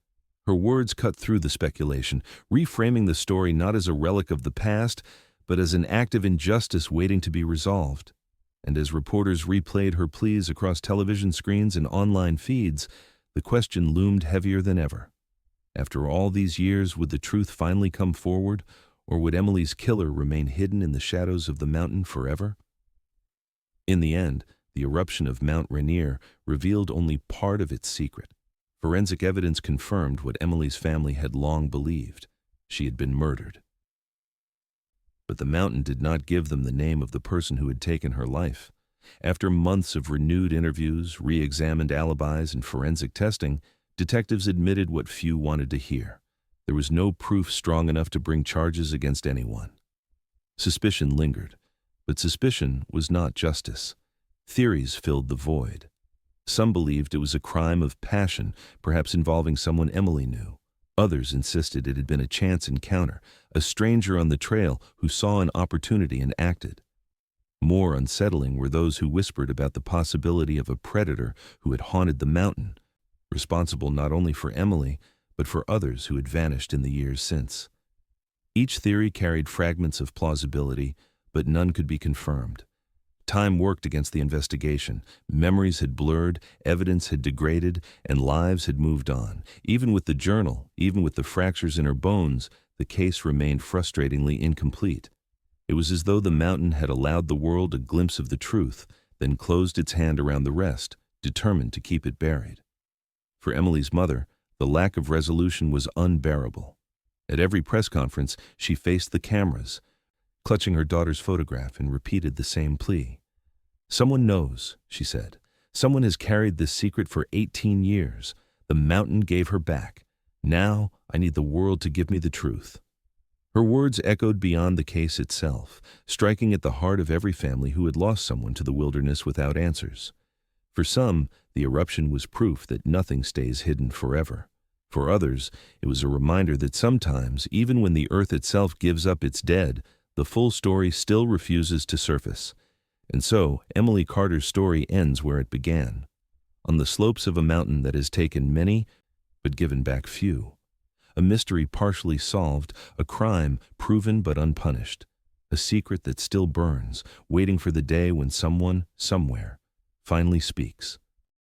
Her words cut through the speculation, reframing the story not as a relic of the past, but as an act of injustice waiting to be resolved. And as reporters replayed her pleas across television screens and online feeds, the question loomed heavier than ever. After all these years, would the truth finally come forward, or would Emily's killer remain hidden in the shadows of the mountain forever? In the end, the eruption of Mount Rainier revealed only part of its secret. Forensic evidence confirmed what Emily's family had long believed: she had been murdered. But the mountain did not give them the name of the person who had taken her life. After months of renewed interviews, re-examined alibis, and forensic testing, detectives admitted what few wanted to hear. There was no proof strong enough to bring charges against anyone. Suspicion lingered, but suspicion was not justice. Theories filled the void. Some believed it was a crime of passion, perhaps involving someone Emily knew. Others insisted it had been a chance encounter, a stranger on the trail who saw an opportunity and acted. More unsettling were those who whispered about the possibility of a predator who had haunted the mountain, responsible not only for Emily, but for others who had vanished in the years since. Each theory carried fragments of plausibility, but none could be confirmed. Time worked against the investigation. Memories had blurred, evidence had degraded, and lives had moved on. Even with the journal, even with the fractures in her bones, the case remained frustratingly incomplete. It was as though the mountain had allowed the world a glimpse of the truth, then closed its hand around the rest, determined to keep it buried. For Emily's mother, the lack of resolution was unbearable. At every press conference, she faced the cameras, clutching her daughter's photograph, and repeated the same plea. "Someone knows," she said. "Someone has carried this secret for 18 years. The mountain gave her back. Now I need the world to give me the truth." Her words echoed beyond the case itself, striking at the heart of every family who had lost someone to the wilderness without answers. For some, the eruption was proof that nothing stays hidden forever. For others, it was a reminder that sometimes, even when the earth itself gives up its dead, the full story still refuses to surface. And so, Emily Carter's story ends where it began, on the slopes of a mountain that has taken many, but given back few. A mystery partially solved, a crime proven but unpunished, a secret that still burns, waiting for the day when someone, somewhere, finally speaks.